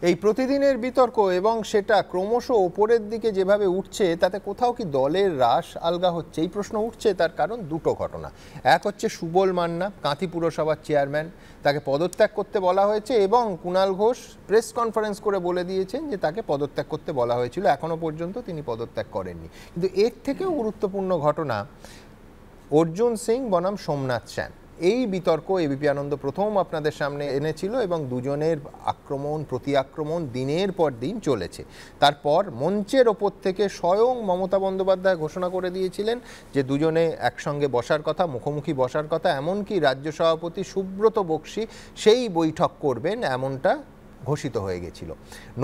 এই প্রতিদিনের বিতর্ক এবং সেটা ক্রমশ ওপরের দিকে যেভাবে উঠছে তাতে কোথাও কি দলের রাশ আলগা হচ্ছে, এই প্রশ্ন উঠছে। তার কারণ দুটো ঘটনা। এক হচ্ছে সুবল মান্না, কাঁথি পুরসভার চেয়ারম্যান, তাকে পদত্যাগ করতে বলা হয়েছে এবং কুণাল ঘোষ প্রেস কনফারেন্স করে বলে দিয়েছেন যে তাকে পদত্যাগ করতে বলা হয়েছিল, এখনো পর্যন্ত তিনি পদত্যাগ করেননি। কিন্তু এর থেকেও গুরুত্বপূর্ণ ঘটনা অর্জুন সিং বনাম সোমনাথ শ্যাম। এই বিতর্ক এবিপি আনন্দ প্রথম আপনাদের সামনে এনেছিল এবং দুজনের আক্রমণ প্রতি আক্রমণ দিনের পর দিন চলেছে। তারপর মঞ্চের ওপর থেকে স্বয়ং মমতা বন্দ্যোপাধ্যায় ঘোষণা করে দিয়েছিলেন যে দুজনে একসঙ্গে বসার কথা, মুখোমুখি বসার কথা, এমনকি রাজ্য সভাপতি সুব্রত বক্সী সেই বৈঠক করবেন, এমনটা ঘোষিত হয়ে গেছিল।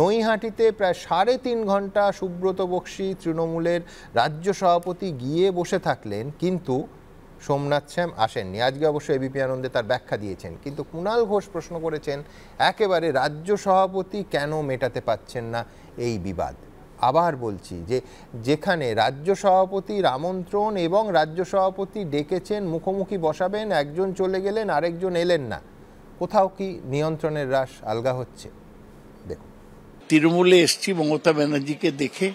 নৈহাটিতে প্রায় 3.5 ঘন্টা সুব্রত বক্সী তৃণমূলের রাজ্য সভাপতি গিয়ে বসে থাকলেন, কিন্তু সোমনাথ শ্যাম আসেননি। আজকে অবশ্য এবিপি আনন্দে তার ব্যাখ্যা দিয়েছেন, কিন্তু কুণাল ঘোষ প্রশ্ন করেছেন একেবারে রাজ্য সভাপতি কেন মেটাতে পারছেন না এই বিবাদ। আবার বলছি যে যেখানে রাজ্য সভাপতির আমন্ত্রণ এবং রাজ্য সভাপতি ডেকেছেন, মুখোমুখি বসাবেন, একজন চলে গেলেন আরেকজন এলেন না, কোথাও কি নিয়ন্ত্রণের রাশ আলগা হচ্ছে? দেখুন, তৃণমূলে এসছি মমতা ব্যানার্জিকে দেখে,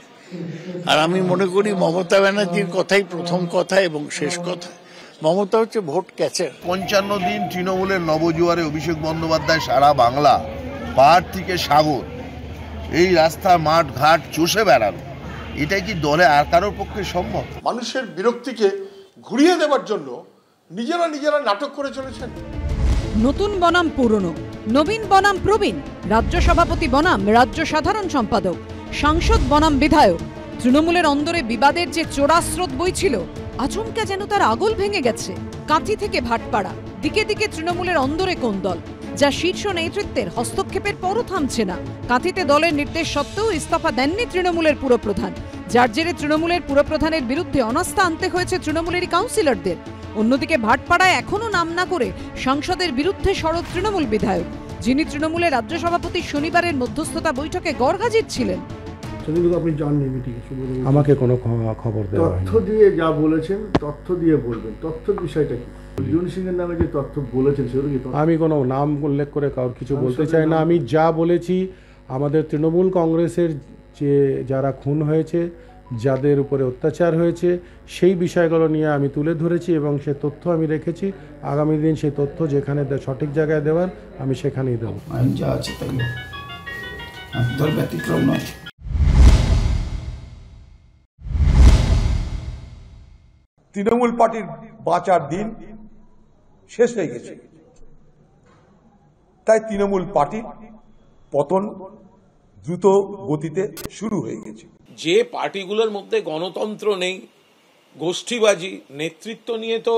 আর আমি মনে করি মমতা ব্যানার্জির কথাই প্রথম কথা এবং শেষ কথা। মমতা হচ্ছে ভোট ক্যাচার। 55 দিন তৃণমূলের নবজোয়ারে অভিষেক বন্দ্যোপাধ্যায় সারা বাংলা পাহাড় থেকে সাগর এই রাস্তা মাঠ ঘাট চষে বেড়ানো, এটাই কি দলে আর কারোর পক্ষে সম্ভব? মানুষের বিরক্তিকে ঘুরিয়ে দেওয়ার জন্য নিজেরা নাটক করে চলেছেন। নতুন বনাম পুরনো, নবীন বনাম প্রবীণ, রাজ্য সভাপতি বনাম রাজ্য সাধারণ সম্পাদক, সাংসদ বনাম বিধায়ক, তৃণমূলের অন্দরে বিবাদের যে চোরা স্রোত বইছিল, আচমকা যেন তার আগল ভেঙে গেছে। কাঁথি থেকে ভাটপাড়া, দিকে দিকে তৃণমূলের অন্দরে কোন্দল, যা শীর্ষ নেতৃত্বের হস্তক্ষেপের পরও থামছে না। কাঁথিতে দলের নির্দেশ সত্ত্বেও ইস্তফা দেননি তৃণমূলের পুরপ্রধান, যার জেরে তৃণমূলের পুরপ্রধানের বিরুদ্ধে অনাস্থা আনতে হয়েছে তৃণমূলেরই কাউন্সিলরদের। অন্যদিকে ভাটপাড়ায় এখনো নাম না করে সাংসদের বিরুদ্ধে সরব তৃণমূল বিধায়ক, যিনি তৃণমূলের রাজ্য সভাপতি শনিবারের মধ্যস্থতা বৈঠকে গড়হাজির ছিলেন। আপনি জাননি মিটিং আমাকে কোনো খবর দেওয়া হয়নি। তথ্য দিয়ে যা বলেছেন তথ্য দিয়ে বলবেন, তথ্যের বিষয়টা কি? অর্জুন সিং এর নামে যে তথ্য বলেছেন সেগুলো কি? আমি কোনো নাম উল্লেখ করে কারোর কিছু বলতে চাই না। আমি যা বলেছি, আমাদের তৃণমূল কংগ্রেসের যে যারা খুন হয়েছে, যাদের উপরে অত্যাচার হয়েছে, সেই বিষয়গুলো নিয়ে আমি তুলে ধরেছি এবং সে তথ্য আমি রেখেছি। আগামী দিন সেই তথ্য যেখানে সঠিক জায়গায় দেওয়ার আমি সেখানেই দেবো। আইন যা আছে তাই দল ব্যতিক্রম নয়। তৃণমূল পার্টির বাঁচার দিন শেষ হয়ে গেছে, তাই তৃণমূল পার্টির পতন দ্রুত গতিতে শুরু হয়ে গেছে। যে পার্টিগুলোর মধ্যে গণতন্ত্র নেই, গোষ্ঠীবাজি, নেতৃত্ব নিয়ে তো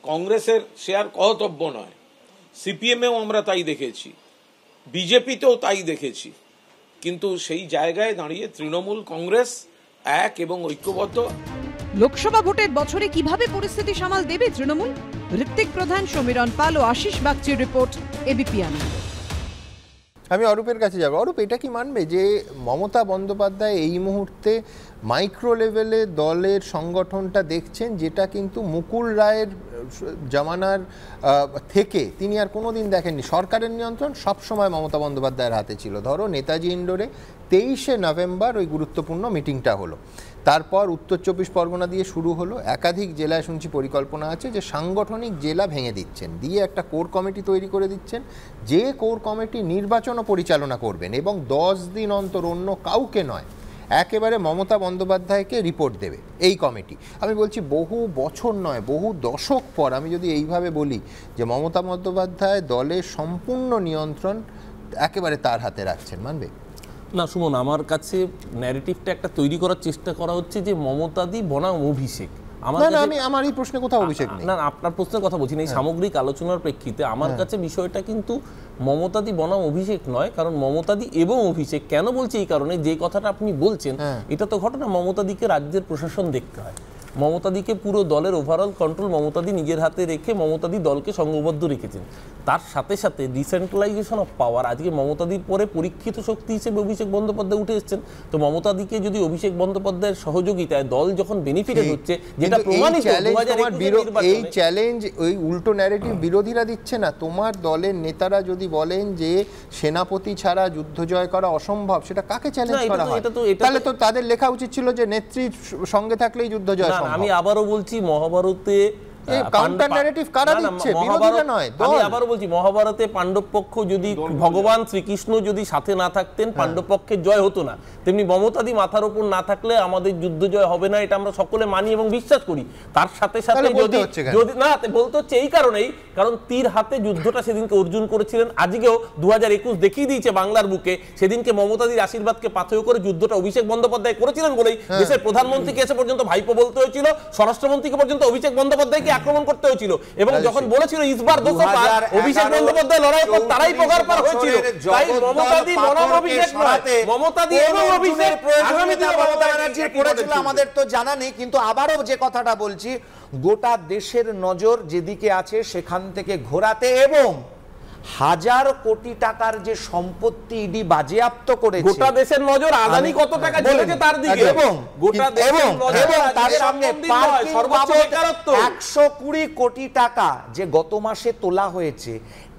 কংগ্রেসের শেয়ার কর্তব্য নয়। সিপিএমেও আমরা তাই দেখেছি, বিজেপিতেও তাই দেখেছি, কিন্তু সেই জায়গায় দাঁড়িয়ে তৃণমূল কংগ্রেস এক এবং ঐক্যবদ্ধ। লোকসভা ভোটের বছরে কিভাবে পরিস্থিতি সামাল দেবে তৃণমূল? ঋত্বিক প্রধান, সমীরণ পাল ও আশিস বাগচির রিপোর্ট, এবিপি আনন্দ। আমি অরূপের কাছে যাব। অরূপ, এটা কি মানবে যে মমতা বন্দ্যোপাধ্যায় এই মুহূর্তে মাইক্রো লেভেলে দলের সংগঠনটা দেখছেন, যেটা কিন্তু মুকুল রায়ের জামানার থেকে তিনি আর কোনোদিন দেখেননি? সরকারের নিয়ন্ত্রণ সবসময় মমতা বন্দ্যোপাধ্যায়ের হাতে ছিল। ধরো নেতাজি ইন্ডোরে 23শে নভেম্বর ওই গুরুত্বপূর্ণ মিটিংটা হলো, তারপর উত্তর 24 পরগনা দিয়ে শুরু হলো, একাধিক জেলায় শুনছি পরিকল্পনা আছে যে সাংগঠনিক জেলা ভেঙে দিচ্ছেন, দিয়ে একটা কোর কমিটি তৈরি করে দিচ্ছেন, যে কোর কমিটি নির্বাচনও পরিচালনা করবেন এবং 10 দিন অন্তর অন্য কাউকে নয়, একেবারে মমতা বন্দ্যোপাধ্যায়কে রিপোর্ট দেবে এই কমিটি। আমি বলছি বহু বছর নয়, বহু দশক পর আমি যদি এইভাবে বলি যে মমতা বন্দ্যোপাধ্যায় দলের সম্পূর্ণ নিয়ন্ত্রণ একেবারে তার হাতে রাখছেন, মানবে? না সুমন, আমার কাছে ন্যারেটিভটা একটা তৈরি করার চেষ্টা করা হচ্ছে যে মমতাদি বনাম অভিষেক। আমার এই প্রশ্নে কোথাও অভিষেক নেই। না, আপনার প্রশ্নের কথা বলছি না, এই সামগ্রিক আলোচনার প্রেক্ষিতে আমার কাছে বিষয়টা কিন্তু মমতাদি বনাম অভিষেক নয়। কারণ মমতাদি এবং অভিষেক কেন বলছি, এই কারণে যে কথাটা আপনি বলছেন এটা তো ঘটনা, মমতাদিকে রাজ্যের প্রশাসন দেখতে হয়। মমতাদিকে পুরো দলের ওভারঅল কন্ট্রোল মমতাদি নিজের হাতে রেখে মমতাদি দলকে সংঘবদ্ধ রেখেছেন। তার সাথে সাথে ডিসেন্ট্রালাইজেশন অফ পাওয়ার, আজকে মমতাদির পরে পরীক্ষিত শক্তি হিসেবে অভিষেক বন্দ্যোপাধ্যায় উঠে এসেছেন। তো মমতাদিকে যদি অভিষেক বন্দ্যোপাধ্যায়ের সহযোগিতায় দল যখন বেনিফিটেড হচ্ছে, যেটা প্রমাণিত এই চ্যালেঞ্জ ওই উল্টো ন্যারেটিভ বিরোধীরা দিচ্ছে না। তোমার দলের নেতারা যদি বলেন যে সেনাপতি ছাড়া যুদ্ধ জয় করা অসম্ভব, সেটা কাকে চ্যালেঞ্জ করা হয়? তাহলে তো তাদের লেখা উচিত ছিল যে নেত্রীর সঙ্গে থাকলেই যুদ্ধ জয় সম্ভব। আমি আবারও বলছি, মহাভারতে মহাভারতে পাণ্ডব পক্ষ যদি ভগবান শ্রীকৃষ্ণ যদি সাথে না থাকতেন, পাণ্ডব পক্ষের জয় হতো না। তেমনি মমতাদি মাথার উপর না থাকলে আমাদের যুদ্ধ জয় হবে না, এটা আমরা সকলে মানি এবং বিশ্বাস করি। তার সাথে সাথে যদি না বলতে হচ্ছে এই কারণেই, কারণ তীর হাতে যুদ্ধটা সেদিনকে অর্জুন করেছিলেন। আজকেও 2021 দেখিয়ে দিয়েছে বাংলার বুকে, সেদিনকে মমতাদির আশীর্বাদকে পাথেয় করে যুদ্ধটা অভিষেক বন্দ্যোপাধ্যায় করেছিলেন বলেই দেশের প্রধানমন্ত্রীকে এসে পর্যন্ত ভাইপো বলতে হয়েছিল, স্বরাষ্ট্রমন্ত্রীকে পর্যন্ত অভিষেক বন্দ্যোপাধ্যায়কে আক্রমণ করতে হয়েছিল। এবং যখন বলেছিল ইসবার দোষপার, অভিষেক বন্দ্যোপাধ্যায় লড়াই পর তারাই পগার পার হয়েছিল। তাই মমতাদি বনাম অভিষেক নয়, মমতাদি এবং অভিষেক আগামী দিনে মমতা ব্যানার্জির পড়েছিল আমাদের তো জানা নেই। কিন্তু আবারও যে কথাটা বলছি, গোটা দেশের নজর যেদিকে আছে সেখান থেকে ঘোরাতে এবং হাজার কোটি টাকার যে সম্পত্তি ইডি বাজেয়াপ্ত করেছে, গোটা দেশের নজর আদানি কত টাকা ঝেলেছে তার দিকে, এবং গোটা দেশের নজর তার সঙ্গে সর্বোচ্চ 120 কোটি টাকা যে গত মাসে তোলা হয়েছে।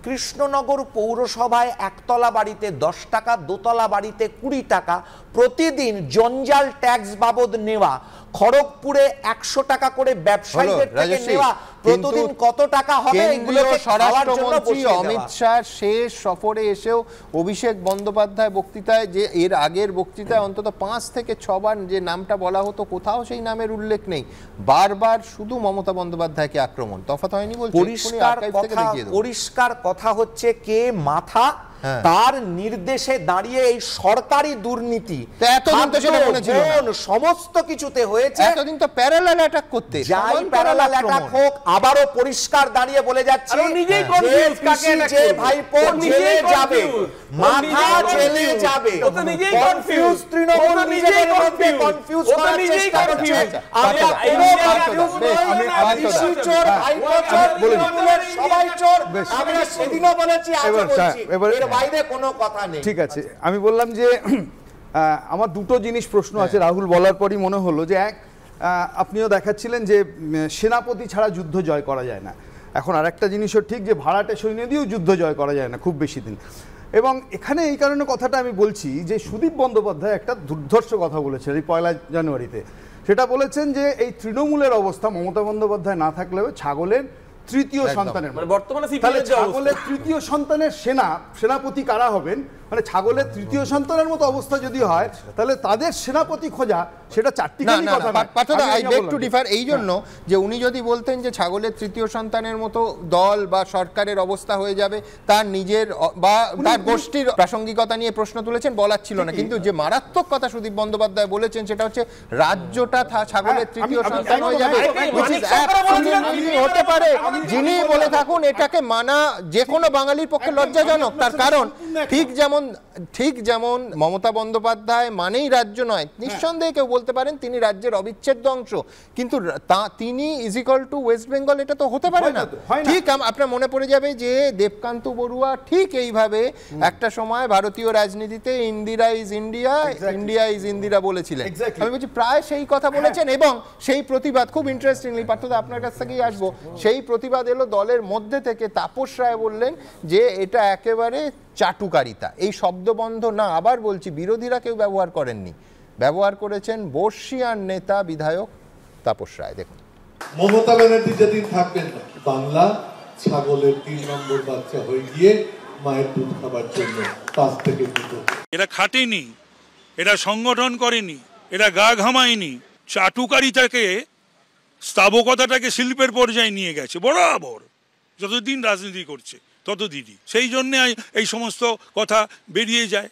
কৃষ্ণনগর পৌরসভায় একতলা বাড়িতে 10 টাকা, দোতলা বাড়িতে 20 টাকা প্রতিদিন জঞ্জাল ট্যাক্স বাবদ নেওয়া, খড়গপুরে 100 টাকা করে ব্যবসায়ীদের থেকে নেওয়া, প্রতিদিন কত টাকা হবে? এগুলোকে স্বরাষ্ট্রমন্ত্রী অমিত শাহ শেষ সফরে এসেও অভিষেক বন্দ্যোপাধ্যায় বক্তৃতায়, যে এর আগের বক্তৃতায় অন্তত 5 থেকে 6 বার যে নামটা বলা হতো, কোথাও সেই নামের উল্লেখ নেই। বারবার শুধু মমতা বন্দ্যোপাধ্যায়কে আক্রমণ। তফাৎ হয়নি বলছি। পরিষ্কার কথা হচ্ছে কে মাথা, তার নির্দেশে দাঁড়িয়ে এই সরকারি দুর্নীতি সমস্ত কিছুতে হয়েছে। এতদিন তো প্যারালাল অ্যাটাক করতে, যাই প্যারালাল অ্যাটাক হোক, আবারও পরিষ্কার দাঁড়িয়ে বলে যাচ্ছে যে ভাইপো জেলে যাবে, মাথা জেলে যাবে। কনফিউজ তৃণমূল, নিজেদের মধ্যে কনফিউজ করার চেষ্টা করছে। আমরা কোনো কনফিউজ চোর, ভাইপো চোর, তৃণমূলের সবাই চোর। আমরা সেদিনও বলেছি, আজও বলছি, এর বাইরে কোনো কথা নেই। ঠিক আছে, আমি বললাম যে আমার দুটো জিনিস প্রশ্ন আছে। রাহুল বলার পরই মনে হলো যে এক, আপনিও দেখাচ্ছিলেন যে সেনাপতি ছাড়া যুদ্ধ জয় করা যায় না। এখন আরেকটা জিনিসও ঠিক যে ভাড়াটে সৈন্য দিয়েও যুদ্ধ জয় করা যায় না খুব বেশি দিন। এবং এখানে এই কারণে কথাটা আমি বলছি যে সুদীপ বন্দ্যোপাধ্যায় একটা দুর্ধর্ষ কথা বলেছেন এই 1 জানুয়ারিতে। সেটা বলেছেন যে এই তৃণমূলের অবস্থা মমতা বন্দ্যোপাধ্যায় না থাকলেও ছাগলের তৃতীয় সন্তানের, তাহলে ছাগলের তৃতীয় সন্তানের সেনাপতি কারা হবেন? মানে ছাগলের তৃতীয় সন্তানের মতো অবস্থা যদি হয়, তাহলে তাদের সেনাপতি খোঁজা সেটা চারটিখানি কথা না। আই বেগ টু ডিফার এই জন্য যে উনি যদি বলতেন যে ছাগলের তৃতীয় সন্তানের মতো দল বা সরকারের অবস্থা হয়ে যাবে, তার নিজের বা তার গোষ্ঠীর প্রাসঙ্গিকতা নিয়ে প্রশ্ন তুলেছেন, বলার ছিল না। কিন্তু যে মারাত্মক কথা সুদীপ বন্দ্যোপাধ্যায় বলেছেন সেটা হচ্ছে রাজ্যটা ছাগলের তৃতীয় সন্তান হয়ে যাবে। হতে পারে যিনি বলে থাকুন, এটাকে মানা যে কোনো বাঙালির পক্ষে লজ্জাজনক। তার কারণ ঠিক যেমন মমতা বন্দ্যোপাধ্যায় মানেই রাজ্য নয়, নিঃসন্দেহে কেউ বলতে পারেন তিনি রাজ্যের অবিচ্ছেদ্য অংশ, কিন্তু তিনি is equal to West Bengal, এটা তো হতে পারে না। ঠিক আপনার মনে পড়ে যাবে যে দেবকান্ত বড়ুয়া ঠিক এইভাবে একটা সময় ভারতীয় রাজনীতিতে Indira is India, India is Indira বলেছিলেন। আমি বলছি প্রায় সেই কথা বলেছেন। এবং সেই প্রতিবাদ খুব ইন্টারেস্টিংলি, পার্থদা আপনার কাছ থেকেই আসবো, সেই প্রতিবাদ এলো দলের মধ্যে থেকে। তাপস রায় বললেন যে এটা একেবারে চাটুকারিতা, এই শব্দবন্ধ না, আবার বলছি বিরোধীরা কেউ ব্যবহার করেননি, ব্যবহার করেছেন বর্ষিয়ান নেতা বিধায়ক তাপস রায়। দেখুন, মমতা ব্যানার্জি যেদিন থাকবেন না, বাংলা ছাগলের 3 নম্বর বাচ্চা হয়ে গিয়ে মায়ের দুধ খাবার জন্য 5 থেকে 2। এরা খাটেনি, এরা সংগঠন করেনি, এরা গা ঘামায়নি, চাটুকারিতাকে স্থাবকতাটাকে শিল্পের পর্যায়ে নিয়ে গেছে বরাবর, যতদিন রাজনীতি করছে ততদিনই। সেই জন্যে এই সমস্ত কথা বেরিয়ে যায়।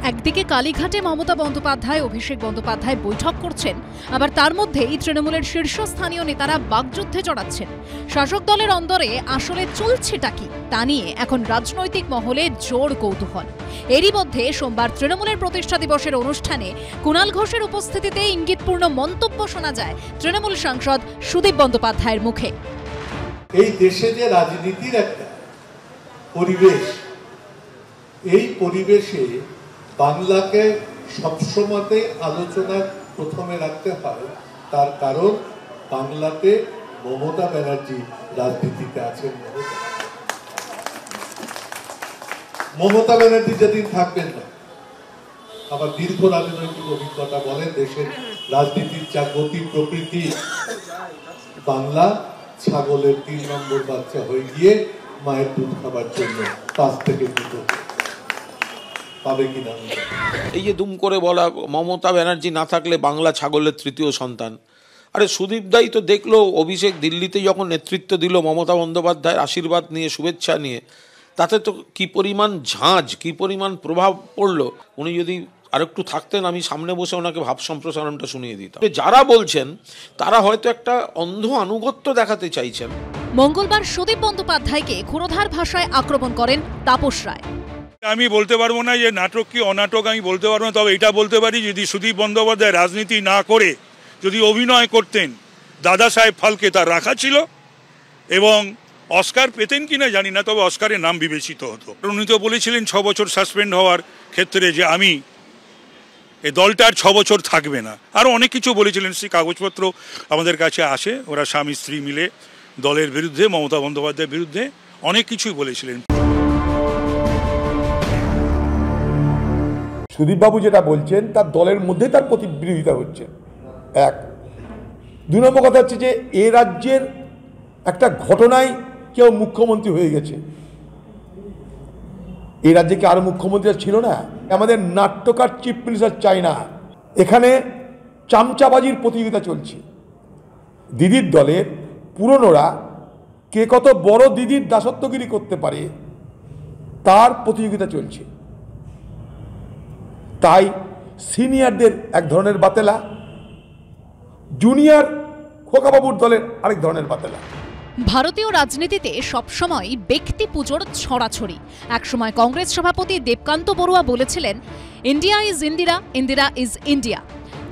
একদিকে কালীঘাটে মমতা বন্দ্যোপাধ্যায় অভিষেক বন্দ্যোপাধ্যায় বৈঠক করছেন, আবার তার মধ্যেই তৃণমূলের শীর্ষস্থানীয় নেতারা বাগযুদ্ধে জড়াচ্ছেন। শাসক দলের অন্দরে আসলে চলছেটা কি তা নিয়ে এখন রাজনৈতিক মহলে জোর কৌতূহল। এরই মধ্যে সোমবার তৃণমূলের প্রতিষ্ঠা দিবসের অনুষ্ঠানে কুণাল ঘোষের উপস্থিতিতে ইঙ্গিতপূর্ণ মন্তব্য শোনা যায় তৃণমূল সাংসদ সুদীপ বন্দ্যোপাধ্যায়ের মুখে। এই দেশে যে রাজনীতির একটা পরিবেশ, এই পরিবেশে বাংলাকে সবসময়তে আলোচনার প্রথমে রাখতে হয়। তার কারণ বাংলাতে মমতা ব্যানার্জি রাজনীতিতে আছেন। মমতা ব্যানার্জি যেদিন থাকবেন না, আবার দীর্ঘ রাজনৈতিক অভিজ্ঞতা বলেন দেশের রাজনীতির যা গতি প্রকৃতি, বাংলা ছাগলের 3 নম্বর বাচ্চা হয়ে গিয়ে মায়ের দুধ খাবার জন্য কাছ থেকে দুধ পাবে কিনা। এই যে দুম করে বলা মমতা ব্যানার্জি না থাকলে বাংলা ছাগলের 3য় সন্তান, আরে সুদীপ দাই তো দেখলো অভিষেক দিল্লিতে যখন নেতৃত্ব দিল মমতা বন্দ্যোপাধ্যায়ের আশীর্বাদ নিয়ে, শুভেচ্ছা নিয়ে, তাতে তো কি পরিমাণ ঝাঁজ, কি পরিমাণ প্রভাব পড়লো। উনি যদি আরেকটু থাকতেন, আমি সামনে বসে ওনাকে ভাব সম্প্রসারণটা শুনিয়ে দিতাম। যারা বলছেন তারা হয়তো একটা অন্ধ আনুগত্য দেখাতে চাইছেন। মঙ্গলবার সুদীপ বন্দ্যোপাধ্যায়কে ক্ষুরধার ভাষায় আক্রমণ করেন তাপস রায়। আমি বলতে পারবো না যে নাটক কি অনাটক, আমি বলতে পারবো না। তবে এটা বলতে পারি, যদি সুদীপ বন্দ্যোপাধ্যায় রাজনীতি না করে যদি অভিনয় করতেন, দাদা সাহেব ফালকে তার রাখা ছিল এবং অস্কার পেতেন কিনা জানি না, তবে অস্কারের নাম বিবেচিত হতো। উনি তো বলেছিলেন 6 বছর সাসপেন্ড হওয়ার ক্ষেত্রে যে আমি এই দলটা আর 6 বছর থাকবে না। আরও অনেক কিছু বলেছিলেন, সেই কাগজপত্র আমাদের কাছে আসে। ওরা স্বামী স্ত্রী মিলে দলের বিরুদ্ধে, মমতা বন্দ্যোপাধ্যায়ের বিরুদ্ধে অনেক কিছুই বলেছিলেন। সুদীপবাবু যেটা বলছেন তার দলের মধ্যে তার বিরোধিতা হচ্ছে, 1। 2 নম্বর কথা হচ্ছে যে এ রাজ্যের একটা ঘটনায় কেউ মুখ্যমন্ত্রী হয়ে গেছে। এই রাজ্যে কি আরো মুখ্যমন্ত্রী ছিল না? আমাদের নাট্যকার চিফ মিনিস্টার চাই না। এখানে চামচাবাজির প্রতিযোগিতা চলছে। দিদির দলের পুরনোরা কে কত বড় দিদির দাসত্বগিরি করতে পারে তার প্রতিযোগিতা চলছে। তাই সিনিয়রদের এক ধরনের বাতেলা, জুনিয়র খোকাবাবুর দলের আরেক ধরনের বাতেলা। ভারতীয় রাজনীতিতে সবসময় ব্যক্তি পুজোর ছড়াছড়ি। একসময় কংগ্রেস সভাপতি দেবকান্ত বড়ুয়া বলেছিলেন, India is Indira, Indira is India.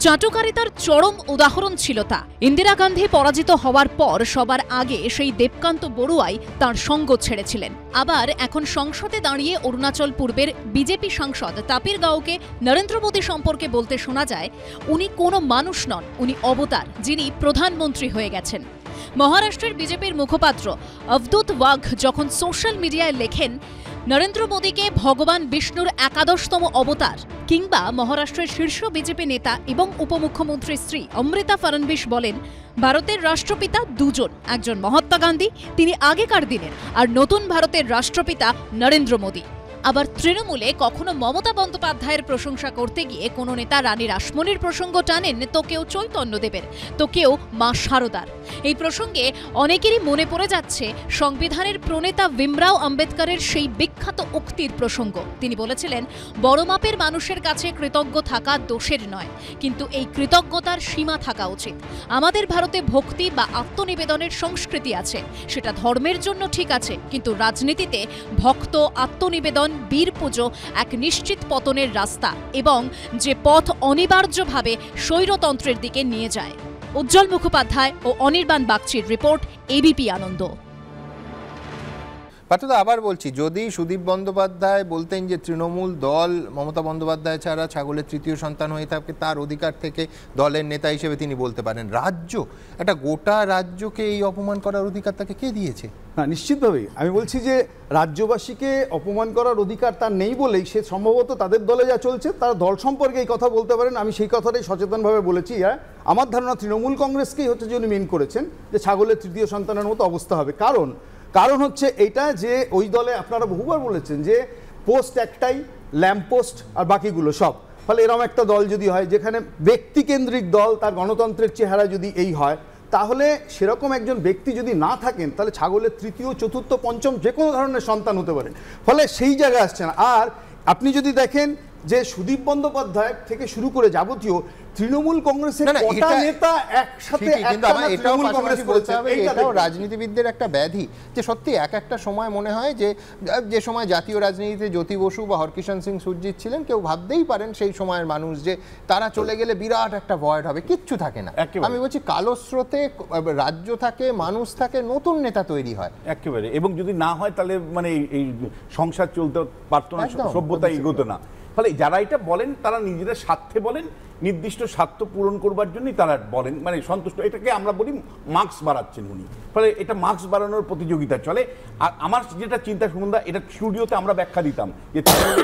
চাটুকারিতার চরম উদাহরণ ছিল তা। ইন্দিরা গান্ধী পরাজিত হওয়ার পর সবার আগে সেই দেবকান্ত বড়ুয়াই তাঁর সঙ্গ ছেড়েছিলেন। আবার এখন সংসদে দাঁড়িয়ে অরুণাচল পূর্বের বিজেপি সাংসদ তাপির গাওকে নরেন্দ্র মোদী সম্পর্কে বলতে শোনা যায়, উনি কোনো মানুষ নন, উনি অবতার, যিনি প্রধানমন্ত্রী হয়ে গেছেন। মহারাষ্ট্রের বিজেপির মুখপাত্র অবদূত ওয়াঘ যখন সোশ্যাল মিডিয়ায় লেখেন নরেন্দ্র মোদীকে ভগবান বিষ্ণুর 11তম অবতার, কিংবা মহারাষ্ট্রের শীর্ষ বিজেপি নেতা এবং উপমুখ্যমন্ত্রী স্ত্রী অমৃতা ফড়নবিস বলেন ভারতের রাষ্ট্রপিতা দুজন, একজন মহাত্মা গান্ধী, তিনি আগেকার দিনের, আর নতুন ভারতের রাষ্ট্রপিতা নরেন্দ্র মোদী। আবার তৃণমূলে কখনো মমতা বন্দ্যোপাধ্যায়ের প্রশংসা করতে গিয়ে কোনো নেতা রানী রাসমণির প্রসঙ্গ টানেন, তো কেউ চৈতন্যদেবের, তো কেউ মা শারদার। এই প্রসঙ্গে অনেকেরই মনে পড়ে যাচ্ছে সংবিধানের প্রণেতা ভীমরাও আম্বেদকরের সেই বিখ্যাত উক্তির প্রসঙ্গ। তিনি বলেছিলেন, বড় মাপের মানুষের কাছে কৃতজ্ঞ থাকা দোষের নয়, কিন্তু এই কৃতজ্ঞতার সীমা থাকা উচিত। আমাদের ভারতে ভক্তি বা আত্মনিবেদনের সংস্কৃতি আছে, সেটা ধর্মের জন্য ঠিক আছে, কিন্তু রাজনীতিতে ভক্ত, আত্মনিবেদন, বীর পুজো এক নিশ্চিত পতনের রাস্তা, এবং যে পথ অনিবার্যভাবে স্বৈরতন্ত্রের দিকে নিয়ে যায়। উজ্জ্বল মুখোপাধ্যায় ও অনির্বাণ বাগচির রিপোর্ট, এবিপি আনন্দ। পার্থদা, আবার বলছি, যদি সুদীপ বন্দ্যোপাধ্যায় বলতেন যে তৃণমূল দল মমতা বন্দ্যোপাধ্যায় ছাড়া ছাগলের 3য় সন্তান হয়ে থাকে, তার অধিকার থেকে দলের নেতা হিসেবে তিনি বলতে পারেন। রাজ্য, একটা গোটা রাজ্যকে এই অপমান করার অধিকার তাকে কে দিয়েছে? না, নিশ্চিতভাবেই আমি বলছি যে রাজ্যবাসীকে অপমান করার অধিকার তার নেই বলেই সে সম্ভবত তাদের দলে যা চলছে তার দল সম্পর্কে এই কথা বলতে পারেন। আমি সেই কথাটাই সচেতনভাবে বলেছি। আমার ধারণা তৃণমূল কংগ্রেসকেই হচ্ছে যে উনি মেন করেছেন যে ছাগলের 3য় সন্তানের মতো অবস্থা হবে। কারণ হচ্ছে এইটা যে ওই দলে আপনারা বহুবার বলেছেন যে পোস্ট একটাই, ল্যাম্প পোস্ট আর বাকিগুলো সব। ফলে এরকম একটা দল যদি হয় যেখানে ব্যক্তিকেন্দ্রিক দল, তার গণতন্ত্রের চেহারা যদি এই হয়, তাহলে সেরকম একজন ব্যক্তি যদি না থাকেন তাহলে ছাগলের 3য়, 4র্থ, 5ম যে কোনো ধরনের সন্তান হতে পারে। ফলে সেই জায়গায় আসছে না। আর আপনি যদি দেখেন যে সুদীপ বন্দ্যোপাধ্যায় থেকে শুরু করে যাবতীয় তৃণমূল কংগ্রেসের কটা নেতা একসাথে এটাও রাজনীতিবিদদের একটা ব্যাধি যে সত্যি একটা সময় মনে হয় যে সময় জাতীয় রাজনীতিতে জ্যোতি বসু বা হরকিষণ সিং সুরজিৎ ছিলেন, কেউ ভাবতেই পারেন সেই সময়ের মানুষ যে তারা চলে গেলে বিরাট একটা ভয়েড হবে, কিচ্ছু থাকে না। আমি বলছি কালো স্রোতে রাজ্য থাকে, মানুষ থাকে, নতুন নেতা তৈরি হয় একেবারে, এবং যদি না হয় তাহলে মানে এই সংসার চলতে পারতো না, সভ্যতা এগোতো না। ফলে যারা এটা বলেন তারা নিজেদের স্বার্থে বলেন, নির্দিষ্ট স্বার্থ পূরণ করবার জন্যই তারা বলেন, মানে সন্তুষ্ট। এটাকে আমরা বলি মার্কস বাড়াচ্ছেন উনি, ফলে এটা মার্কস বাড়ানোর প্রতিযোগিতা চলে। আর আমার যেটা চিন্তা সুমনদা, এটা স্টুডিওতে আমরা ব্যাখ্যা দিতাম যে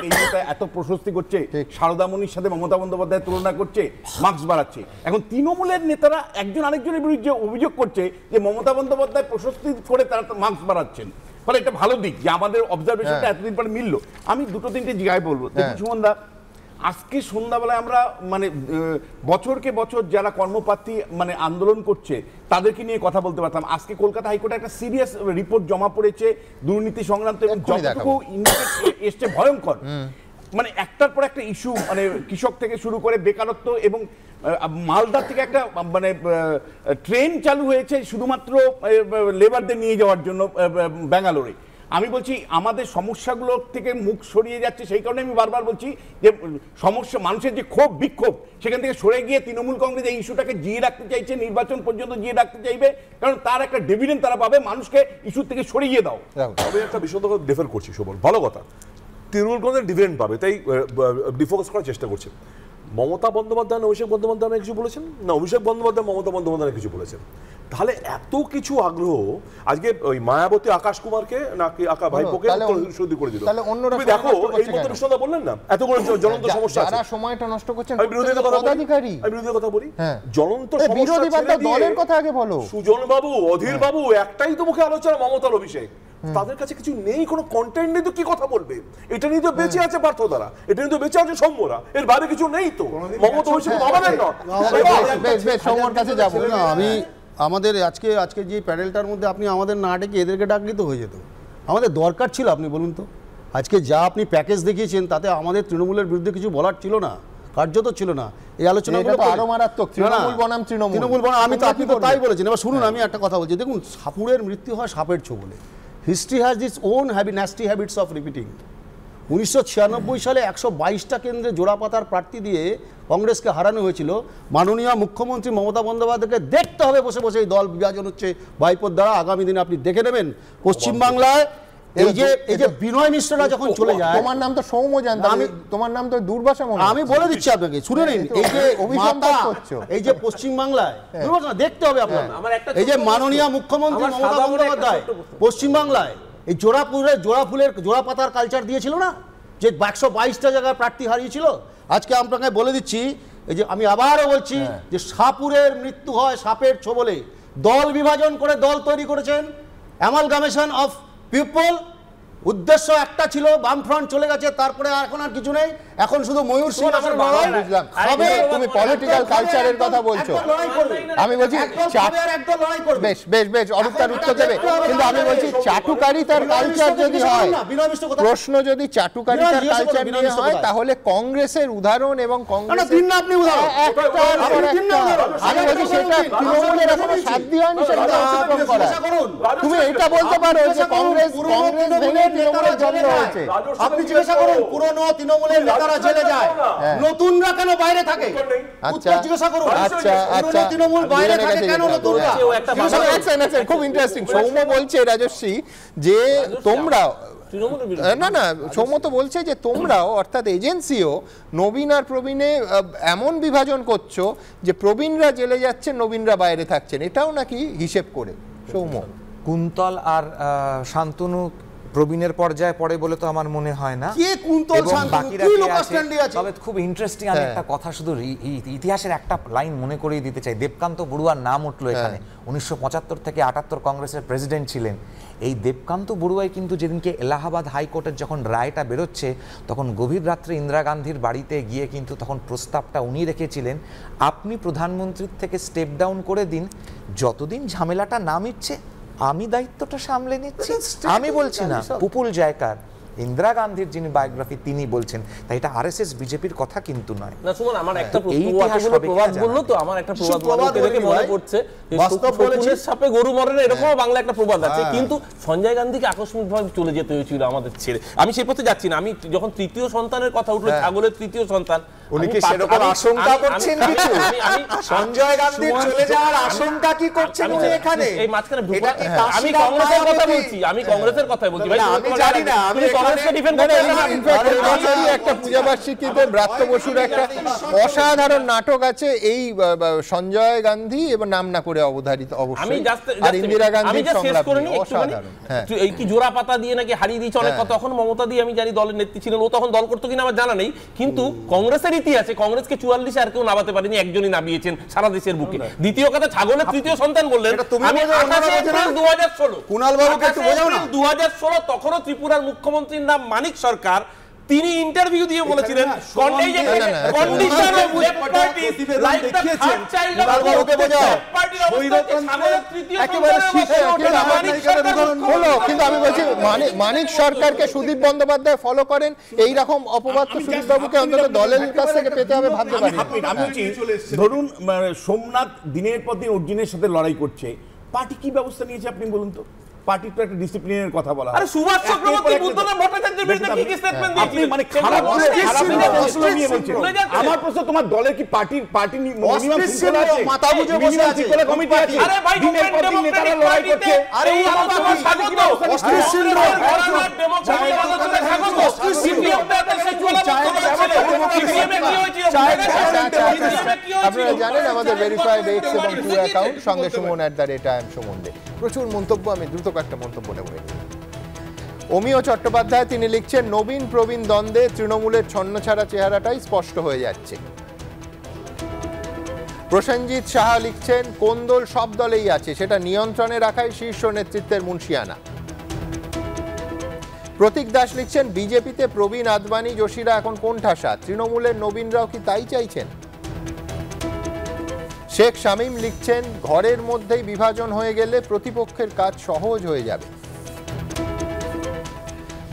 এই নেতা এত প্রশস্তি করছে, সারদামণির সাথে মমতা বন্দ্যোপাধ্যায় তুলনা করছে, মার্কস বাড়াচ্ছে। এখন তৃণমূলের নেতারা একজন আরেকজনের বিরুদ্ধে অভিযোগ করছে যে মমতা বন্দ্যোপাধ্যায় প্রশস্তি করে তারা মার্কস বাড়াচ্ছেন। ফলে এটা ভালো দিক যে আমাদের অবজারভেশনটা এতদিন পরে মিলল। আমি দুটো তিনটে জায়গায় বলবো। দেখুন সুমনদা, আজকে সন্ধ্যাবেলায় আমরা মানে বছরকে বছর যারা কর্মপ্রার্থী মানে আন্দোলন করছে তাদেরকে নিয়ে কথা বলতে পারতাম। আজকে কলকাতা হাইকোর্টে একটা সিরিয়াস রিপোর্ট জমা পড়েছে দুর্নীতি সংক্রান্ত, এবং যতটুকু এসছে ভয়ঙ্কর, মানে একটার পর একটা ইস্যু, মানে কৃষক থেকে শুরু করে বেকারত্ব, এবং মালদার থেকে একটা মানে ট্রেন চালু হয়েছে শুধুমাত্র লেবারদের নিয়ে যাওয়ার জন্য ব্যাঙ্গালোরে। আমি বলছি আমাদের সমস্যাগুলো থেকে মুখ সরিয়ে যাচ্ছে, সেই কারণে আমি বারবার বলছি যে সমস্যা, মানুষের যে ক্ষোভ বিক্ষোভ সেখান থেকে সরে গিয়ে তৃণমূল কংগ্রেস এই ইস্যুটাকে জিয়ে রাখতে চাইছে, নির্বাচন পর্যন্ত জিয়ে রাখতে চাইবে, কারণ তার একটা ডিভিডেন্ড তারা পাবে। মানুষকে ইস্যু থেকে সরিয়ে দাও। আমি একটা বিষয় ডিফার করছি শোভন, ভালো কথা, তৃণমূল কংগ্রেস ডিভিডেন্ড পাবে তাই ডিফোকাস করার চেষ্টা করছে। মমতা বন্দ্যোপাধ্যায় অভিষেক বন্দ্যোপাধ্যায় কিছু বলেছেন না, অভিষেক বন্দ্যোপাধ্যায় মমতা বন্দ্যোপাধ্যায় কিছু বলেছেন, তাহলে এত কিছু আগ্রহ আজকে ওই মায়াবতী আকাশ কুমারকে নাকি আকা ভাইপোকে শুরু করে দিল। তুমি দেখো এই মতো বিষয়টা বললেন না, এত করে জ্বলন্ত সমস্যা আছে, যারা সময়টা নষ্ট করছেন আমি বিরোধীদের কথা বলি, জ্বলন্ত সমস্যা দলের কথা আগে বলো। সুজন বাবু, অধীর বাবু, একটাই তো মুখে আলোচনা মমতার অভিষেক, তাদের কাছে কিছু নেই, কোনো কন্টেন্ট নেই, তো কি কথা বলবে? এটা নিয়ে তো বেঁচে আছে পার্থ দ্বারা, এটা নিয়ে তো বেঁচে আছে সৌম্যরা, এর বাইরে কিছু নেই তো। মমতা অভিষেক ভাবাবেন না, সৌম্যর কাছে যাবো না আমি। আমাদের আজকে যে প্যানেলটার মধ্যে আপনি আমাদের না ডেকে এদেরকে ডাকলে তো হয়ে যেত, আমাদের দরকার ছিল আপনি বলুন তো। আজকে যা আপনি প্যাকেজ দেখিয়েছেন তাতে আমাদের তৃণমূলের বিরুদ্ধে কিছু বলার ছিল না, কার্যত ছিল না। এই আলোচনাগুলো আরো মারাত্মক, তৃণমূল বনাম তৃণমূল বনাম, আমি তো আপনি তো তাই বলেছেন। এবার শুনুন, আমি একটা কথা বলছি, দেখুন সাপুরের মৃত্যু হয় সাপের ছোবলে। History has this own nasty habits of repeating. 1996 সালে 122টা কেন্দ্রে জোড়াপাতার প্রার্থী দিয়ে কংগ্রেসকে হারানো হয়েছিল। মাননীয় মুখ্যমন্ত্রী মমতা বন্দ্যোপাধ্যায়কে দেখতে হবে বসে বসে এই দল বিভাজন হচ্ছে ভাইপোর দ্বারা। আগামী দিনে আপনি দেখে নেবেন পশ্চিমবাংলায় এই যে বিনয় মিশ্ররা যখন চলে যায়। তোমার নাম তো সৌম্য জানতাম, আমি তোমার নাম তো দুর্বাসা মনে। আমি বলে দিচ্ছি আপনাকে, শুনে নিন। এই যে পশ্চিমবাংলায় দেখতে হবে আপনার, এই যে মাননীয় মুখ্যমন্ত্রী মমতা বন্দ্যোপাধ্যায় পশ্চিমবাংলায় এই জোড়া পাতার কালচার দিয়েছিল না, যে 122টা জায়গায় প্রার্থী হারিয়েছিল। আজকে আপনাকে বলে দিচ্ছি, এই যে আমি আবারও বলছি যে সাপুরের মৃত্যু হয় সাপের ছোবলে। দল বিভাজন করে দল তৈরি করেছেন, অ্যামালগামেশন অফ পিপল। উদ্দেশ্য একটা ছিল, বামফ্রন্ট চলে গেছে, তারপরে এখন আর কিছু নেই, এখন শুধু ময়ূর সিং। তুমি পলিটিক্যাল কালচারের কথা বলছো, আমি বলছি বেশ বেশ বেশ অরূপতার উত্তর দেবে, কিন্তু আমি বলছি চাটুকারিতার কালচার যদি হয়, প্রশ্ন যদি চাটুকারিতার কালচার নিয়ে হয়, তাহলে কংগ্রেসের উদাহরণ এবং কংগ্রেসের আমি বলছি সেটা তৃণমূলের এখনো সাধ্য হয়নি সেটা অতিক্রম করা। তুমি এটা বলতে পারো যে কংগ্রেস ভেঙে তৃণমূলের জন্ম হয়েছে। আপনি জিজ্ঞাসা করুন পুরনো তৃণমূলের নেতারা জেলে যায়, নতুনরা কেন বাইরে থাকে? জিজ্ঞাসা করুন। আচ্ছা, তৃণমূল বাইরে থাকে কেন, নতুনরা? খুব ইন্টারেস্টিং। সৌম্য বলছে রাজস্বী যে তোমরা না সৌম্য তো বলছে যে তোমরাও অর্থাৎ এজেন্সিও নবীন আর প্রবীণে এমন বিভাজন করছো যে প্রবীণরা জেলে যাচ্ছেন, নবীনরা বাইরে থাকছেন, এটাও নাকি হিসেব করে। সৌম্য, কুন্তল আর শান্তনু প্রবীণের পর্যায়ে পড়ে বলে তো আমার মনে হয় না। তবে খুব ইন্টারেস্টিং, আমি একটা কথা শুধু ইতিহাসের একটা লাইন মনে করিয়ে দিতে চাই। দেবকান্ত বড়ুয়ার নাম উঠলো এখানে, 1975 থেকে 78 কংগ্রেসের প্রেসিডেন্ট ছিলেন। এই দেবকান্ত বড়ুয়াই কিন্তু যেদিনকে এলাহাবাদ হাইকোর্টের যখন রায়টা বেরোচ্ছে, তখন গভীর রাত্রে ইন্দিরা গান্ধীর বাড়িতে গিয়ে কিন্তু তখন প্রস্তাবটা উনি রেখেছিলেন, আপনি প্রধানমন্ত্রীর থেকে স্টেপ ডাউন করে দিন, যতদিন ঝামেলাটা না মিটছে আমি দায়িত্বটা সামলে নিচ্ছি। আমি বলছি না, পুপুল জায়কার ইন্দিরা গান্ধীর যিনি বায়োগ্রাফি তিনি বলছেন, তাই এটা আরএসএস বিজেপির কথা কিন্তু নয়। না সুমন, আমার একটা প্রবাদ বললো তো, আমার একটা প্রবাদ দেখে মনে পড়ছে, শকুনের সাপে গরু মরে না, এরকম বাংলা একটা প্রবাদ আছে। কিন্তু সঞ্জয় গান্ধীকে আকস্মিকভাবে চলে যেতে হয়েছিল আমাদের ছেড়ে। আমি সেই পথে যাচ্ছি না। আমি যখন তৃতীয় সন্তানের কথা উঠলো, ছাগলের তৃতীয় সন্তান, উনি কি সেরকম আশঙ্কা করছেন কিছু? সঞ্জয় গান্ধী চলে যাওয়ার আশঙ্কা কি করছেন উনি এখানে? এই মাঝখানে আমি কংগ্রেসের কথা বলছি, আমি কংগ্রেসের কথা বলছি ভাই, আমি জানি না। আমি কংগ্রেসকে ডিফেন্ড করতে না। একটা পূজাবার্ষিকীতে ব্রাত্য বসুর একটা অসাধারণ নাটক আছে এই সঞ্জয় গান্ধী এবং নাম না করে অবধারিত অবশ্যই, আর ইন্দিরা গান্ধীর সংলাপ অসাধারণ। এই কি জোড়া পাতা দিয়ে নাকি হারিয়ে দিয়েছে অনেক কথা। তখন মমতা দিয়ে আমি জানি দলের নেত্রী ছিলেন, ও তখন দল করতো কিনা আমার জানা নেই, কিন্তু কংগ্রেসের ইতিহাসে কংগ্রেসকে 44 আর কেউ নামাতে পারেনি, একজনই নামিয়েছেন সারা দেশের বুকে। দ্বিতীয় কথা, ছাগলের তৃতীয় সন্তান বললেন। আমি 2016 কুণাল বাবুকে একটু বোঝাও না। 2016 তখনও ত্রিপুরার মুখ্যমন্ত্রীর নাম মানিক সরকার, তিনি ইন্টারভিউ দিয়ে বলেছিলেন condition of left party like the third child of বাবুকে বোঝাও একেবারে শীর্ষে হলো। কিন্তু আমি বলছি মানিক সরকারকে সুদীপ বন্দ্যোপাধ্যায় ফলো করেন, এই রকম অপবাদ তো সুদীপ বাবুকে অন্তত দলের কাছ থেকে পেতে হবে ভাবতে পারি। আমি বলছি, ধরুন সোমনাথ দিনের পর দিন অর্জুনের সাথে লড়াই করছে, পার্টি কি ব্যবস্থা নিয়েছে আপনি বলুন তো? পার্টির তো একটা ডিসিপ্লিনের কথা বলা হয়। আরে সুভাষ চক্রবর্তী বুদ্ধদেব ভট্টাচার্যের বিরুদ্ধে কি স্টেটমেন্ট দিয়েছেন? আপনি মানে খারাপ প্রশ্ন নিয়ে বলছেন। আমার প্রশ্ন, তোমার দলের কি পার্টি মিনিমাম সিম্বল আছে, মাথা বুঝে বসে আছে, কমিটি আছে? আরে ভাই, দিনের পর দিন নেতারা লড়াই করছে। আরে এই আমার স্বাগত অস্ট্রেলিয়ান ডেমোক্রেটিক আলোচনা স্বাগত। সিপিএমতে সেকুলার আপনারা জানেন আমাদের ভেরিফাইড এক্স এবং টু অ্যাকাউন্ট, সঙ্গে সুমন@IAM সুমন। প্রচুর মন্তব্য, আমি দ্রুত একটা মন্তব্য নেব। অমিয় চট্টোপাধ্যায় তিনি লিখছেন, নবীন প্রবীণ দ্বন্দ্বে তৃণমূলের ছন্নছাড়া চেহারাটাই স্পষ্ট হয়ে যাচ্ছে। প্রসেনজিৎ সাহা লিখছেন, কোন্দল সব দলেই আছে, সেটা নিয়ন্ত্রণে রাখাই শীর্ষ নেতৃত্বের মুনশিয়ানা। প্রতীক দাস লিখছেন, বিজেপিতে প্রবীণ আদবানি যোশীরা এখন কোণঠাসা, তৃণমূলের নবীনরাও কি তাই চাইছেন? শেখ শামীম লিখছেন, ঘরের মধ্যেই বিভাজন হয়ে গেলে প্রতিপক্ষের কাজ সহজ হয়ে যাবে।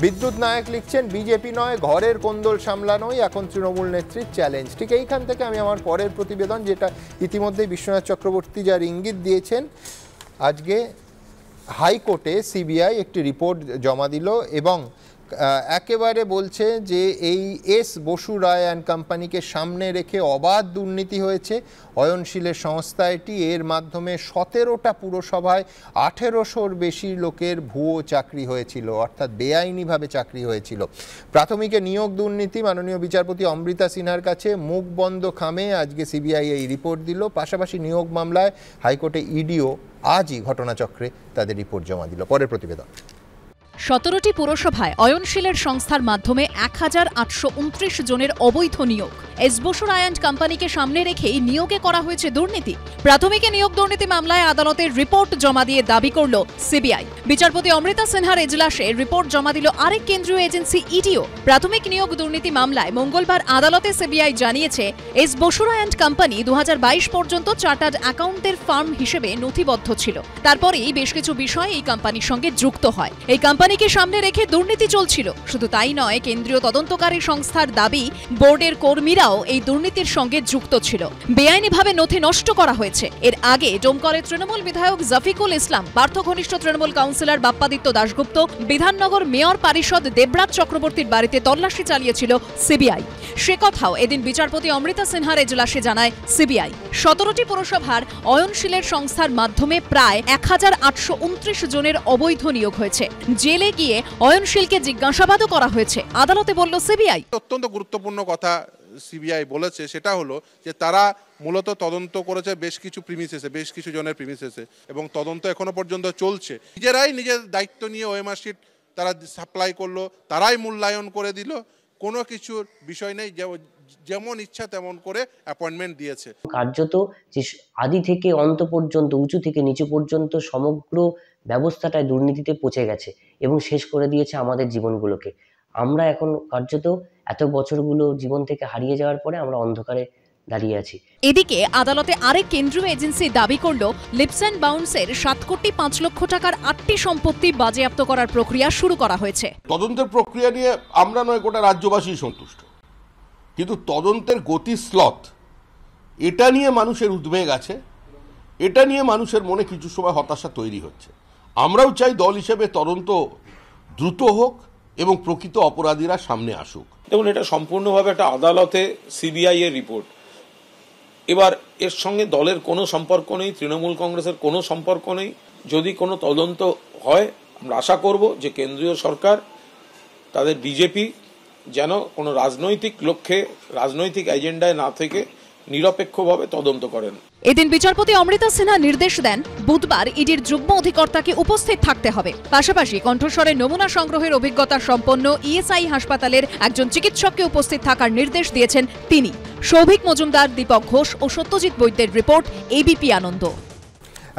বিদ্যুৎ নায়ক লিখছেন, বিজেপি নয় ঘরের কোন্দল সামলানোই এখন তৃণমূল নেত্রীর চ্যালেঞ্জ। ঠিক এইখান থেকে আমি আমার পরের প্রতিবেদন, যেটা ইতিমধ্যেই বিশ্বনাথ চক্রবর্তী যার ইঙ্গিত দিয়েছেন, আজকে হাইকোর্টে সিবিআই একটি রিপোর্ট জমা দিল এবং একেবারে বলছে যে এই এস বসু রায় অ্যান্ড কোম্পানিকে সামনে রেখে অবাধ দুর্নীতি হয়েছে। অয়নশীলের সংস্থা এটি, এর মাধ্যমে 17টা পুরসভায় 1800-র বেশি লোকের ভুয়ো চাকরি হয়েছিল, অর্থাৎ বেআইনিভাবে চাকরি হয়েছিল। প্রাথমিকে নিয়োগ দুর্নীতি, মাননীয় বিচারপতি অমৃতা সিনহার কাছে মুখ বন্ধ খামে আজকে সিবিআই এই রিপোর্ট দিল। পাশাপাশি নিয়োগ মামলায় হাইকোর্টে ইডিও আজই ঘটনাচক্রে তাদের রিপোর্ট জমা দিল। পরের প্রতিবেদন। 17টি পুরসভায় অয়নশীলের সংস্থার মাধ্যমে 1829 জনের অবৈধ নিয়োগ। এস বসু রায় অ্যান্ড কোম্পানিকে সামনে রেখেই নিয়োগে করা হয়েছে দুর্নীতি। প্রাথমিকে নিয়োগ দুর্নীতি মামলায় আদালতের রিপোর্ট জমা দিয়ে দাবি করল সিবিআই। বিচারপতি অমৃতা সিনহার এজলাসে রিপোর্ট জমা দিল আরেক কেন্দ্রীয় এজেন্সি ইডিও। প্রাথমিক নিয়োগ দুর্নীতি মামলায় মঙ্গলবার আদালতে সিবিআই জানিয়েছে, S Basu Roy and company 2022 পর্যন্ত চার্টার্ড অ্যাকাউন্টের ফার্ম হিসেবে নথিবদ্ধ ছিল। তারপরেই বেশ কিছু বিষয় এই কোম্পানির সঙ্গে যুক্ত হয়। এই কোম্পানিকে সামনে রেখে দুর্নীতি চলছিল। শুধু তাই নয়, কেন্দ্রীয় তদন্তকারী সংস্থার দাবি বোর্ডের কর্মীরাও এই দুর্নীতির সঙ্গে যুক্ত ছিল। বেআইনিভাবে নথি নষ্ট করা হয়েছে। এর আগে ডোমকলের তৃণমূল বিধায়ক জাফিকুল ইসলাম, পার্থ ঘনিষ্ঠ তৃণমূল কাউন্সিলর বাপ্পাদিত্য দাশগুপ্ত, বিধাননগর মেয়র পারিষদ দেবরাজ চক্রবর্তীর বাড়িতে তল্লাশি চালিয়েছিল সিবিআই। সে কথাও এদিন বিচারপতি অমৃতা সিনহার এজলাসে জানায় সিবিআই। 17টি পুরসভার অয়নশীলের সংস্থার মাধ্যমে প্রায় 1829 জনের অবৈধ নিয়োগ হয়েছে। জেলে গিয়ে অয়নশীলকে জিজ্ঞাসাবাদও করা হয়েছে, আদালতে বলল সিবিআই। অত্যন্ত গুরুত্বপূর্ণ কথা সিবিআই বলেছে, সেটা হলো যে তারা মূলত তদন্ত করেছে বেশ কিছু প্রিমিসেসে, বেশ কিছু জনের প্রিমিসেসে, এবং তদন্ত এখনো পর্যন্ত চলছে। নিজেরাই নিজের দায়িত্ব নিয়ে ওএমআর শিট তারা সাপ্লাই করলো, তারাই মূল্যায়ন করে দিল, কোনো কিছুর বিষয় নেই, যেমন ইচ্ছা তেমন করে অ্যাপয়েন্টমেন্ট দিয়েছে। কার্যত যে আদি থেকে অন্ত পর্যন্ত, উঁচু থেকে নিচু পর্যন্ত সমগ্র ব্যবস্থাটায় দুর্নীতিতে পচে গেছে এবং শেষ করে দিয়েছে আমাদের জীবনগুলোকে। আমরা এখন কার্যত এত বছরগুলো জীবন থেকে হারিয়ে যাওয়ার পরে আমরা অন্ধকারে দাঁড়িয়ে আছি। এদিকে আদালতে আরেক কেন্দ্রীয় এজেন্সি দাবি করল লিপস অ্যান্ড বাউন্সের 7 কোটি 5 লক্ষ টাকার 8টি সম্পত্তি বাজেয়াপ্ত করার প্রক্রিয়া শুরু করা হয়েছে। তদন্তের প্রক্রিয়া নিয়ে আমরা নয়, গোটা রাজ্যবাসী সন্তুষ্ট, কিন্তু তদন্তের গতি স্লথ এটা নিয়ে মানুষের উদ্বেগ আছে, এটা নিয়ে মানুষের মনে কিছু সময় হতাশা তৈরি হচ্ছে। আমরাও চাই দল হিসেবে তদন্ত দ্রুত হোক এবং প্রকৃত অপরাধীরা সামনে আসুক। দেখুন, এটা সম্পূর্ণভাবে একটা আদালতে সিবিআই এর রিপোর্ট। এবার এর সঙ্গে দলের কোনো সম্পর্ক নেই, তৃণমূল কংগ্রেসের কোনো সম্পর্ক নেই। যদি কোনো তদন্ত হয়, আমরা আশা করব যে কেন্দ্রীয় সরকার, তাদের বিজেপি যেন কোনো রাজনৈতিক লক্ষ্যে, রাজনৈতিক এজেন্ডায় না থেকে নিরপেক্ষভাবে তদন্ত করেন। এদিন বিচারপতি অমৃতা সিনহা নির্দেশ দেন বুধবার ইডির যুগ্ম অধিকর্তাকে উপস্থিত থাকতে হবে। পাশাপাশি কণ্ঠস্বরের নমুনা সংগ্রহের অভিজ্ঞতা সম্পন্ন ইএসআই হাসপাতালের একজন চিকিৎসককে উপস্থিত থাকার নির্দেশ দিয়েছেন তিনি। সৌভিক মজুমদার, দীপক ঘোষ ও সত্যজিৎ বৈদ্যের রিপোর্ট, এবিপি আনন্দ।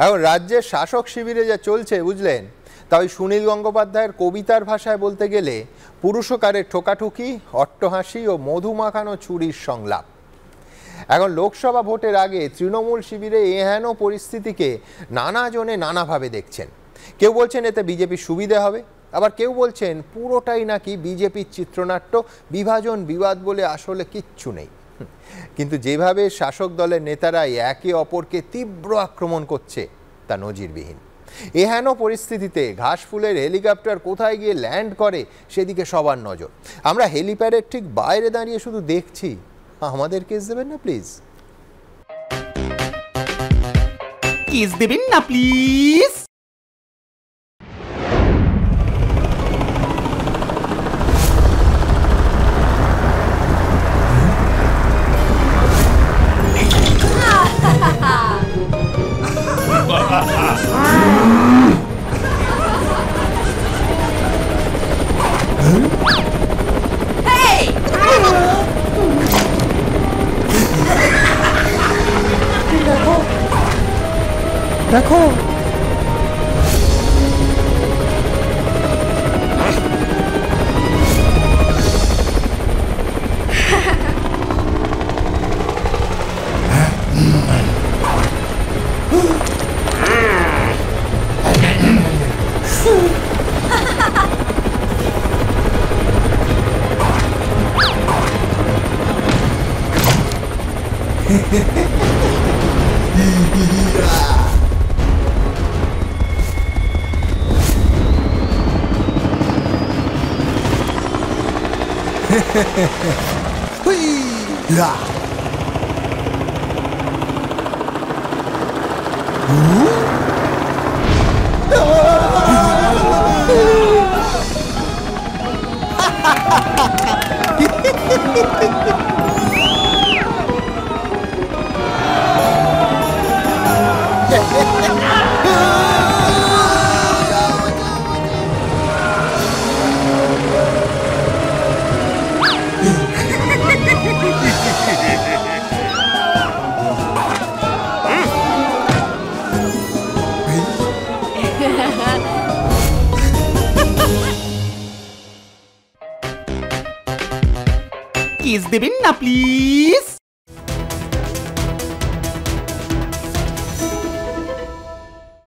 এখন রাজ্যের শাসক শিবিরে যা চলছে বুঝলেন, তা ওই সুনীল গঙ্গোপাধ্যায়ের কবিতার ভাষায় বলতে গেলে পুরুষকারের ঠোকাঠুকি, অট্টহাসি ও মধু মাখানো চুরির সংলাপ। এখন লোকসভা ভোটের আগে তৃণমূল শিবিরে এহেন পরিস্থিতিকে নানা জনে নানাভাবে দেখছেন। কেউ বলছেন এতে বিজেপির সুবিধা হবে, আবার কেউ বলছেন পুরোটাই নাকি বিজেপির চিত্রনাট্য, বিভাজন বিবাদ বলে আসলে কিচ্ছু নেই। কিন্তু যেভাবে শাসক দলের নেতারাই একে অপরকে তীব্র আক্রমণ করছে তা নজিরবিহীন। এহেন পরিস্থিতিতে ঘাসফুলের হেলিকপ্টার কোথায় গিয়ে ল্যান্ড করে সেদিকে সবার নজর। আমরা হেলিপ্যাডের ঠিক বাইরে দাঁড়িয়ে শুধু দেখছি। আমাদের কেস দেবেন না প্লিজ, কেস দেবেন না প্লিজ। দেখো কেস দেবেন না প্লিজ।